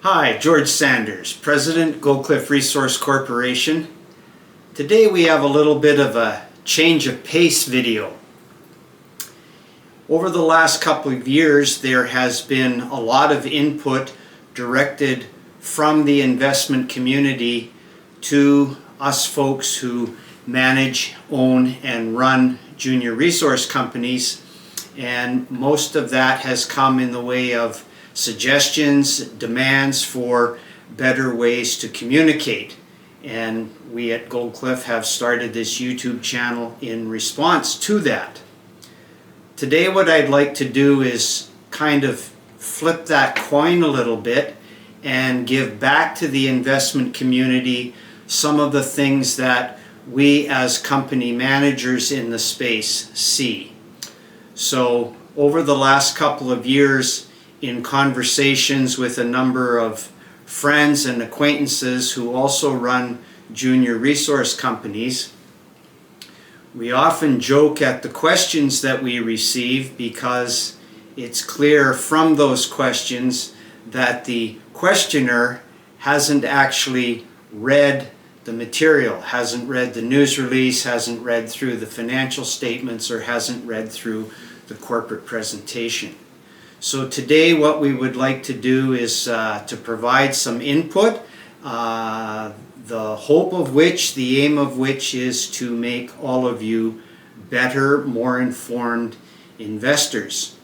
Hi, George Sanders, President, Gold Cliff Resource Corporation. Today we have a little bit of a change of pace video. Over the last couple of years, there has been a lot of input directed from the investment community to us folks who manage, own, and run junior resource companies, and most of that has come in the way of suggestions, demands for better ways to communicate. And we at Gold Cliff have started this YouTube channel in response to that. Today what I'd like to do is kind of flip that coin a little bit and give back to the investment community some of the things that we as company managers in the space see. So over the last couple of years, in conversations with a number of friends and acquaintances who also run junior resource companies, we often joke at the questions that we receive because it's clear from those questions that the questioner hasn't actually read the material, hasn't read the news release, hasn't read through the financial statements, or hasn't read through the corporate presentation. So today what we would like to do is to provide some input, the hope of which, the aim of which is to make all of you better, more informed investors.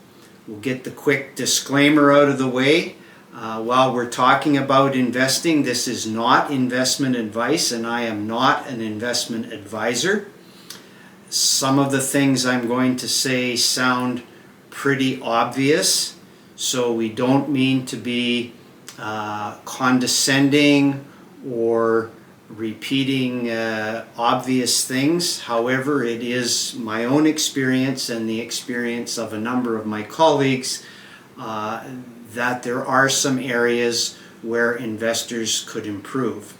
We'll get the quick disclaimer out of the way. While we're talking about investing, this is not investment advice, and I am not an investment advisor. Some of the things I'm going to say sound pretty obvious, so we don't mean to be condescending or repeating obvious things. However, it is my own experience and the experience of a number of my colleagues that there are some areas where investors could improve.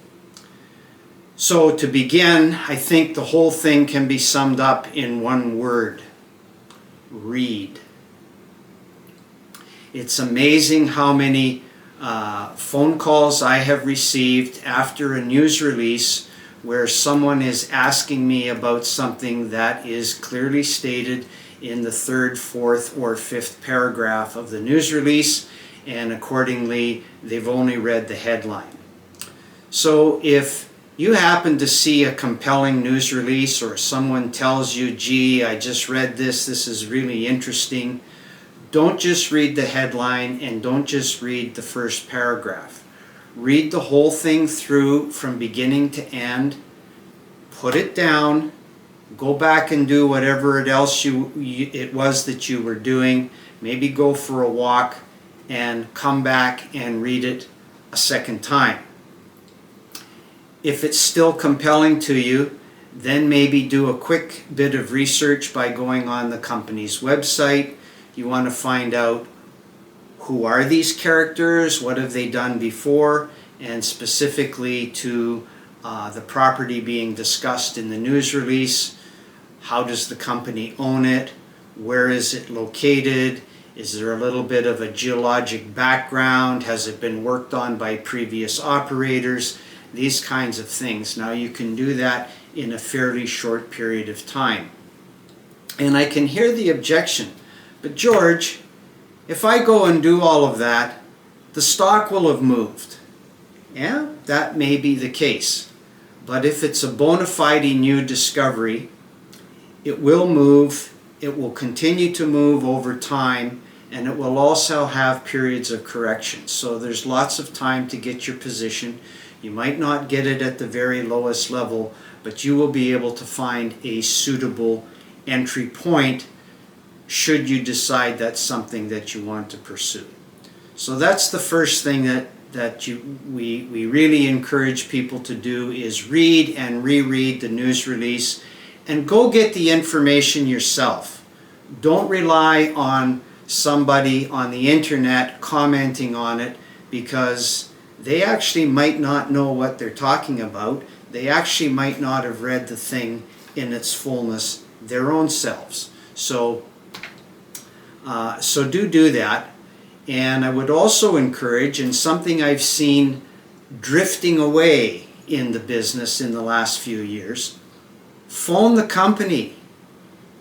So to begin, I think the whole thing can be summed up in one word: read. It's amazing how many phone calls I have received after a news release where someone is asking me about something that is clearly stated in the third, fourth, or fifth paragraph of the news release, and accordingly they've only read the headline. So if you happen to see a compelling news release, or someone tells you, gee, I just read this is really interesting, don't just read the headline and don't just read the first paragraph. Read the whole thing through from beginning to end, put it down, go back and do whatever else it was that you were doing, maybe go for a walk, and come back and read it a second time. If it's still compelling to you, then maybe do a quick bit of research by going on the company's website. You want to find out who are these characters, what have they done before, and specifically to the property being discussed in the news release. How does the company own it? Where is it located? Is there a little bit of a geologic background? Has it been worked on by previous operators? These kinds of things. Now you can do that in a fairly short period of time. And I can hear the objection, but George, if I go and do all of that, the stock will have moved. Yeah, that may be the case. But if it's a bona fide new discovery, it will move, it will continue to move over time, and it will also have periods of correction. So there's lots of time to get your position. You might not get it at the very lowest level, but you will be able to find a suitable entry point should you decide that's something that you want to pursue. So that's the first thing that we really encourage people to do, is read and reread the news release and go get the information yourself. Don't rely on somebody on the internet commenting on it, because they actually might not know what they're talking about. They actually might not have read the thing in its fullness their own selves. So do that. And I would also encourage, and something I've seen drifting away in the business in the last few years, phone the company.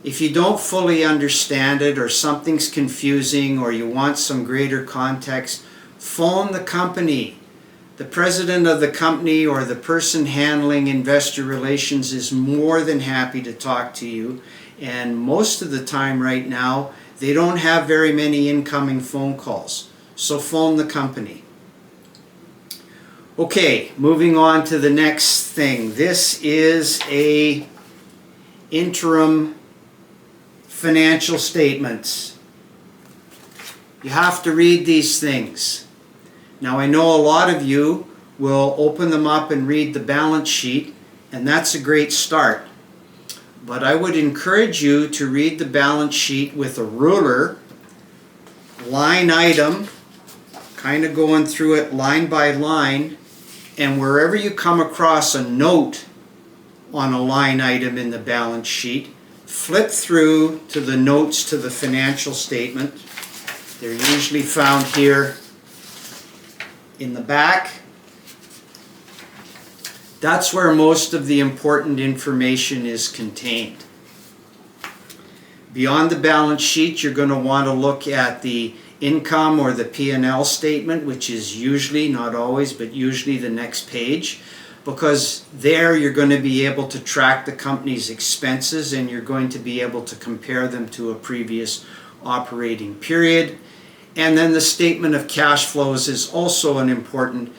If you don't fully understand it, or something's confusing, or you want some greater context, phone the company. The president of the company or the person handling investor relations is more than happy to talk to you. And most of the time right now, they don't have very many incoming phone calls. So phone the company. Okay, moving on to the next thing. This is a interim financial statements. You have to read these things. Now I know a lot of you will open them up and read the balance sheet, and that's a great start. But I would encourage you to read the balance sheet with a ruler, line item, kind of going through it line by line, and wherever you come across a note on a line item in the balance sheet, flip through to the notes to the financial statement. They're usually found here in the back. That's where most of the important information is contained. Beyond the balance sheet, you're going to want to look at the income or the P&L statement, which is usually, not always, but usually the next page, because there you're going to be able to track the company's expenses and you're going to be able to compare them to a previous operating period. And then the statement of cash flows is also an important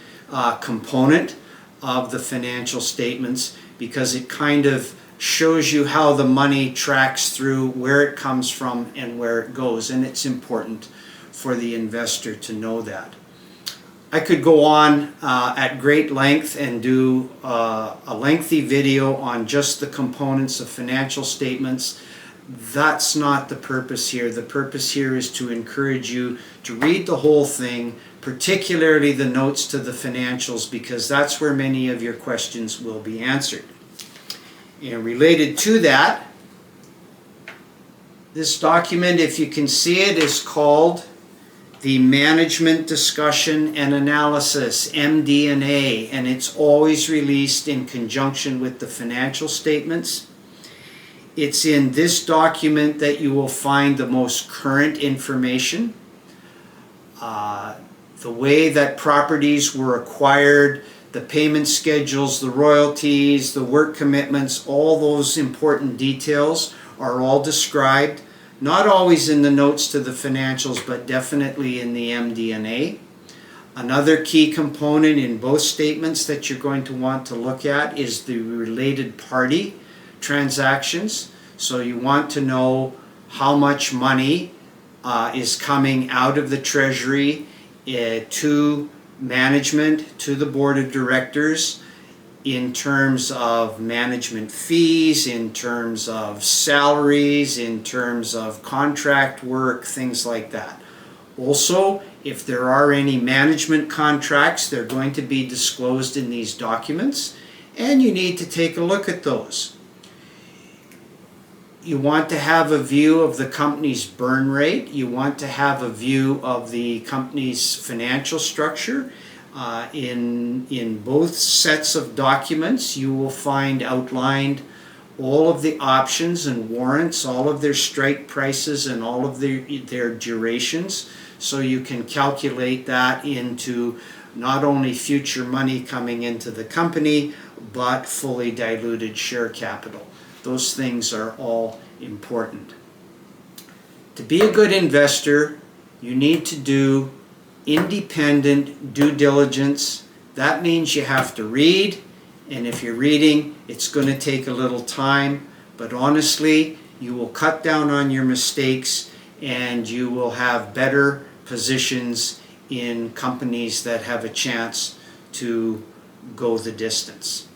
component of the financial statements, because it kind of shows you how the money tracks through, where it comes from and where it goes, and it's important for the investor to know that. I could go on at great length and do a lengthy video on just the components of financial statements. That's not the purpose here. The purpose here is to encourage you to read the whole thing, particularly the notes to the financials, because that's where many of your questions will be answered. And related to that, this document, if you can see it, is called the Management Discussion and Analysis, MD&A, and it's always released in conjunction with the financial statements. It's in this document that you will find the most current information. The way that properties were acquired, the payment schedules, the royalties, the work commitments, all those important details are all described, not always in the notes to the financials, but definitely in the MD&A. Another key component in both statements that you're going to want to look at is the related party transactions. So you want to know how much money is coming out of the Treasury to management, to the board of directors, in terms of management fees, in terms of salaries, in terms of contract work, things like that. Also, if there are any management contracts, they're going to be disclosed in these documents, and you need to take a look at those. You want to have a view of the company's burn rate. You want to have a view of the company's financial structure. In both sets of documents, you will find outlined all of the options and warrants, all of their strike prices and all of their durations, so you can calculate that into not only future money coming into the company, but fully diluted share capital. Those things are all important. To be a good investor, you need to do independent due diligence. That means you have to read, and if you're reading, it's going to take a little time, but honestly, you will cut down on your mistakes and you will have better positions in companies that have a chance to go the distance.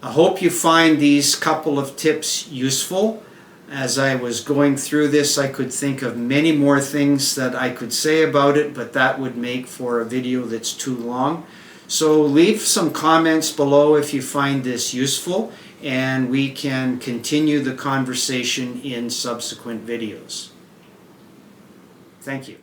I hope you find these couple of tips useful. As I was going through this, I could think of many more things that I could say about it, but that would make for a video that's too long. So leave some comments below if you find this useful, and we can continue the conversation in subsequent videos. Thank you.